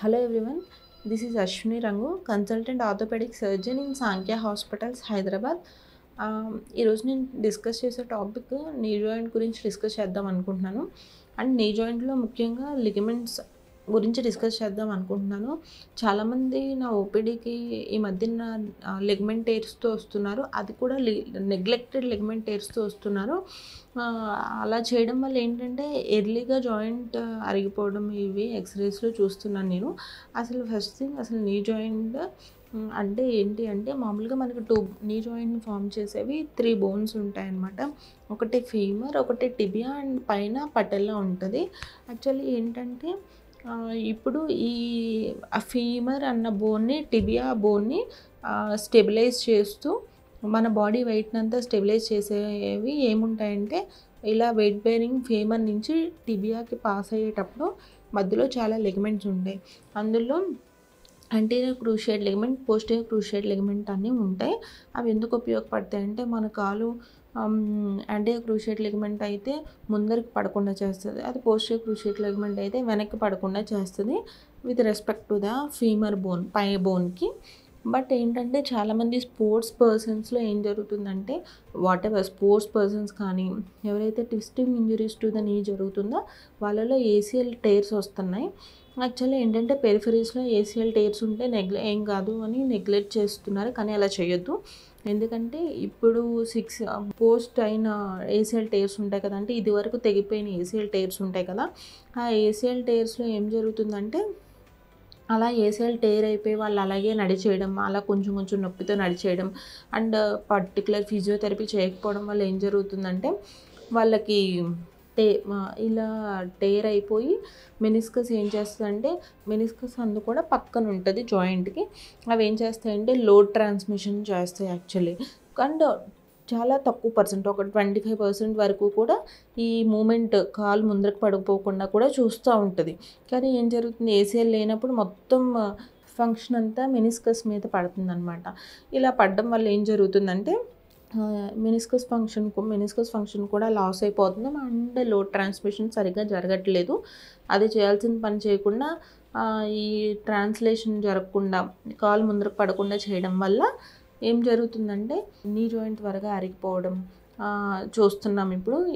Hello everyone, this is Ashwini Rangu, consultant orthopedic surgeon in Sankhya Hospitals, Hyderabad. ఈరోజు నేను discuss చేసే topic knee joint గురించి discuss చేద్దాం అనుకుంటున్నాను. అండ్ నీ జాయింట్లో ముఖ్యంగా లిగమెంట్స్ గురించి డిస్కస్ చేద్దాం అనుకుంటున్నాను. చాలామంది నా ఓపీడీకి ఈ మధ్యన లిగమెంట్ టేర్స్తో వస్తున్నారు, అది కూడా నెగ్లెక్టెడ్ లిగమెంట్ టేర్స్తో వస్తున్నారు. అలా చేయడం వల్ల ఏంటంటే ఎర్లీగా జాయింట్ అరిగిపోవడం ఇవి ఎక్స్రేస్లో చూస్తున్నాను నేను. అసలు ఫస్ట్ థింగ్, అసలు నీ జాయింట్ అంటే ఏంటి అంటే, మామూలుగా మనకు నీ జాయింట్ని ఫామ్ చేసేవి 3 బోన్స్ ఉంటాయన్నమాట. ఒకటి ఫీమర్, ఒకటి టిబియా అండ్ పైన పటెల్లా ఉంటుంది. యాక్చువల్లీ ఏంటంటే ఇప్పుడు ఈ ఫీమర్ అన్న బోన్ని, టిబియా బోన్ని స్టెబిలైజ్ చేస్తూ మన బాడీ వెయిట్ని అంతా స్టెబిలైజ్ చేసేవి ఏముంటాయంటే, ఇలా వెయిట్ బేరింగ్ ఫీమర్ నుంచి టిబియాకి పాస్ అయ్యేటప్పుడు మధ్యలో చాలా లిగమెంట్స్ ఉంటాయి. అందులో anterior cruciate ligament, posterior cruciate ligament అన్నీ ఉంటాయి. అవి ఎందుకు ఉపయోగపడతాయి అంటే, మన కాలు యాంటీరియర్ క్రూషియేట్ లిగమెంట్ అయితే ముందరికి పడకుండా చేస్తుంది, అది పోస్టీరియర్ క్రూషియేట్ లిగమెంట్ అయితే వెనక్కి పడకుండా చేస్తుంది with respect to the femur bone, పై బోన్కి. బట్ ఏంటంటే చాలామంది స్పోర్ట్స్ పర్సన్స్లో ఏం జరుగుతుందంటే, వాట్ ఎవర్ స్పోర్ట్స్ పర్సన్స్ కానీ ఎవరైతే ట్విస్టింగ్ ఇంజరీస్ టు ద నీ జరుగుతుందో వాళ్ళలో ఏసీఎల్ టైర్స్ వస్తున్నాయి. యాక్చువల్లీ ఏంటంటే పెరిఫరీస్లో ఏసీఎల్ టైర్స్ ఉంటే ఏం కాదు అని నెగ్లెక్ట్ చేస్తున్నారు, కానీ అలా చేయొద్దు. ఎందుకంటే ఇప్పుడు 6 పోస్ట్ అయిన ఏసీఎల్ టైర్స్ ఉంటాయి కదా, అంటే ఇది వరకు తెగిపోయిన ఏసీఎల్ టైర్స్ ఉంటాయి కదా, ఆ ఏసీఎల్ టైర్స్లో ఏం జరుగుతుందంటే, అలా ఏసీఎల్ టైర్ అయిపోయి వాళ్ళు అలాగే నడిచేయడం, అలా కొంచెం కొంచెం నొప్పితో నడిచేయడం అండ్ పర్టికులర్ ఫిజియోథెరపీ చేయకపోవడం వల్ల ఏం జరుగుతుందంటే, వాళ్ళకి ఇలా టైర్ అయిపోయి మెనిస్కస్ ఏం చేస్తుందంటే, మెనిస్కస్ అందు కూడా పక్కన ఉంటుంది జాయింట్కి. అవి ఏం చేస్తాయంటే లోడ్ ట్రాన్స్మిషన్ చేస్తాయి యాక్చువల్లీ. అండ్ చాలా తక్కువ పర్సెంట్, ఒక 25% వరకు కూడా ఈ మూమెంట్ కాలు ముందరకు పడిపోకుండా కూడా చూస్తూ ఉంటుంది. కానీ ఏం జరుగుతుంది, ఏసీఎల్ లేనప్పుడు మొత్తం ఫంక్షన్ అంతా మెనిస్కస్ మీద పడుతుందన్నమాట. ఇలా పడడం వల్ల ఏం జరుగుతుందంటే మెనిస్కస్ ఫంక్షన్ కూడా లాస్ అయిపోతుంది అండ్ లోడ్ ట్రాన్స్మిషన్ సరిగ్గా జరగట్లేదు. అది చేయాల్సిన పని చేయకుండా ఈ ట్రాన్స్లేషన్ జరగకుండా కాలు ముందరకు పడకుండా చేయడం వల్ల ఏం జరుగుతుందంటే నీ జాయింట్ త్వరగా అరిగిపోవడం చూస్తున్నాం.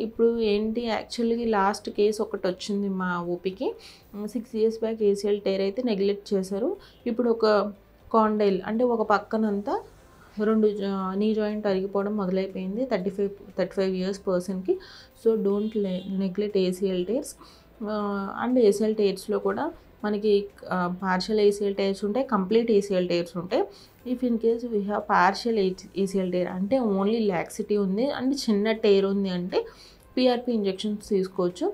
ఇప్పుడు ఏంటి, యాక్చువల్లీ లాస్ట్ కేసు ఒకటి వచ్చింది మా ఓపీకి. 6 years బ్యాక్ ఏసీఎల్ టైర్ అయితే నెగ్లెక్ట్ చేశారు. ఇప్పుడు ఒక కాండైల్ అంటే ఒక పక్కనంతా 2 నీ జాయింట్ అరిగిపోవడం మొదలైపోయింది 35 years పర్సన్కి. So don't neglect ACL tears. And ACL టైర్స్లో కూడా మనకి పార్షియల్ ఏసీఎల్ టైర్స్ ఉంటాయి, కంప్లీట్ ఏసీఎల్ టైర్స్ ఉంటాయి. If in case we have partial ACL tear అంటే ఓన్లీ లాక్సిటీ ఉంది అండ్ చిన్న టైర్ ఉంది అంటే పిఆర్పి ఇంజెక్షన్స్ తీసుకోవచ్చు.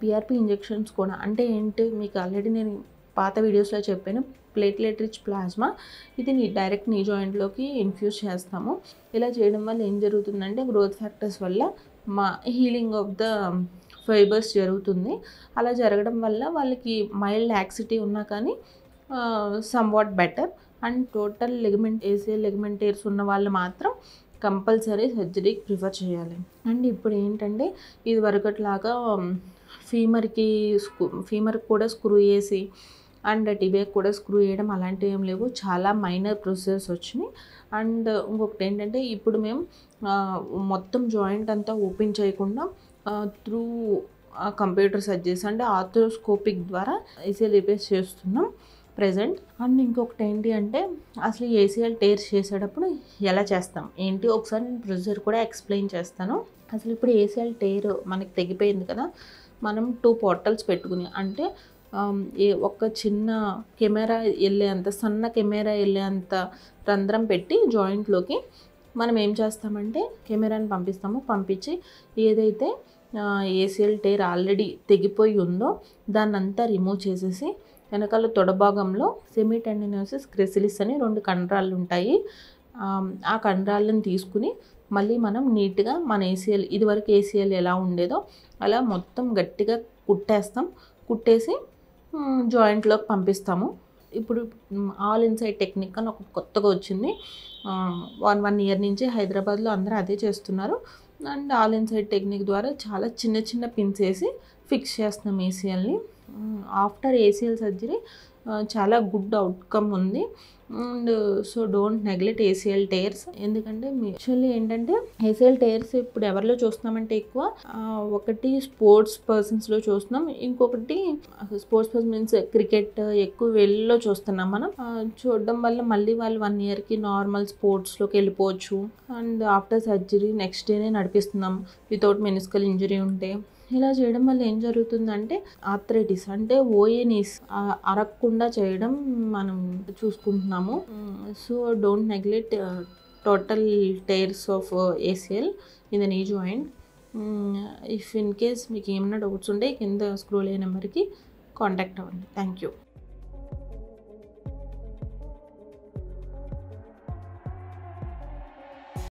పిఆర్పి ఇంజెక్షన్స్ కూడా అంటే ఏంటి, మీకు ఆల్రెడీ నేను పాత వీడియోస్లో చెప్పాను, ప్లేట్లెట్ రిచ్ ప్లాస్మా. ఇది డైరెక్ట్ నీ జాయింట్లోకి ఇన్ఫ్యూజ్ చేస్తాము. ఇలా చేయడం వల్ల ఏం జరుగుతుందంటే, గ్రోత్ ఫ్యాక్టర్స్ వల్ల మా హీలింగ్ ఆఫ్ ద ఫైబర్స్ జరుగుతుంది. అలా జరగడం వల్ల వాళ్ళకి మైల్డ్ యాక్సిటీ ఉన్నా కానీ somewhat better. And total ACL ligament tyres ఉన్న వాళ్ళు మాత్రం కంపల్సరీ సర్జరీకి ప్రిఫర్ చేయాలి. అండ్ ఇప్పుడు ఏంటంటే, ఇది వరకట్లాగా ఫీమర్కి కూడా స్క్రూ వేసి అండ్ టిబియాకి కూడా స్క్రూ వేయడం అలాంటివి ఏం లేవు, చాలా మైనర్ ప్రొసెస్ వచ్చినాయి. అండ్ ఇంకొకటి ఏంటంటే, ఇప్పుడు మేము మొత్తం జాయింట్ అంతా ఓపెన్ చేయకుండా త్రూ కంప్యూటర్ సర్జరీస్ అంటే ఆర్థోస్కోపిక్ ద్వారా ఏసీఎల్ రిపేర్స్ చేస్తున్నాం ప్రజెంట్. అండ్ ఇంకొకటి ఏంటి అంటే, అసలు ఏసీఎల్ టైర్స్ చేసేటప్పుడు ఎలా చేస్తాం ఏంటి ఒకసారి నేను ప్రొసీజర్ కూడా ఎక్స్ప్లెయిన్ చేస్తాను. అసలు ఇప్పుడు ఏసీఎల్ టైర్ మనకి తెగిపోయింది కదా, మనం 2 పోర్టల్స్ పెట్టుకుని, అంటే ఒక చిన్న సన్న కెమెరా వెళ్ళేంత రంధ్రం పెట్టి జాయింట్లోకి మనం ఏం చేస్తామంటే కెమెరాని పంపించి ఏదైతే ఏసీఎల్ టైర్ ఆల్రెడీ తెగిపోయి ఉందో దాన్నంతా రిమూవ్ చేసేసి, వెనకాల తొడభాగంలో సెమీటెండినోసిస్ గ్రెసిలిస్ అని 2 కండరాలు ఉంటాయి. ఆ కండరాలను తీసుకుని మళ్ళీ మనం నీట్గా మన ఏసీఎల్, ఇదివరకు ఏసీఎల్ ఎలా ఉండేదో అలా మొత్తం గట్టిగా కుట్టేసి జాయింట్లోకి పంపిస్తాము. ఇప్పుడు ఆల్ ఇన్సైడ్ టెక్నిక్ అని ఒక కొత్తగా వచ్చింది, 1 year నుంచి హైదరాబాద్లో అందరూ అదే చేస్తున్నారు. అండ్ ఆల్ ఇన్సైడ్ టెక్నిక్ ద్వారా చాలా చిన్న పిన్స్ వేసి ఫిక్స్ చేస్తున్నాం ఏసీఎల్ని. ఆఫ్టర్ ఏసీఎల్ సర్జరీ చాలా గుడ్ అవుట్కమ్ ఉంది. And so don't neglect ACL tears. ఎందుకంటే యాక్చువల్లీ ఏంటంటే ఏసీఎల్ టేర్స్ ఇప్పుడు ఎవరిలో చూస్తున్నామంటే ఎక్కువ ఒకటి స్పోర్ట్స్ పర్సన్స్లో చూస్తున్నాం, ఇంకొకటి స్పోర్ట్స్ పర్సన్ మీన్స్ క్రికెట్ ఎక్కువ వెళ్ళలో చూస్తున్నాం మనం. చూడడం వల్ల మళ్ళీ వాళ్ళు 1 yearకి నార్మల్ స్పోర్ట్స్లోకి వెళ్ళిపోవచ్చు. అండ్ ఆఫ్టర్ సర్జరీ నెక్స్ట్ డేనే నడిపిస్తున్నాం వితౌట్ మెనిస్కల్ ఇంజరీ ఉంటే. ఇలా చేయడం వల్ల ఏం జరుగుతుందంటే ఆర్థరైటిస్ అంటే ఓఏనీస్ అరగకుండా చేయడం మనం చూసుకుంటున్నాము. So don't neglect total tears of ACL in the knee joint. If in case మీకు ఏమైనా డౌట్స్ ఉంటే కింద స్క్రోల్ అయ్యే నెంబర్కి కాంటాక్ట్ అవ్వండి. Thank you.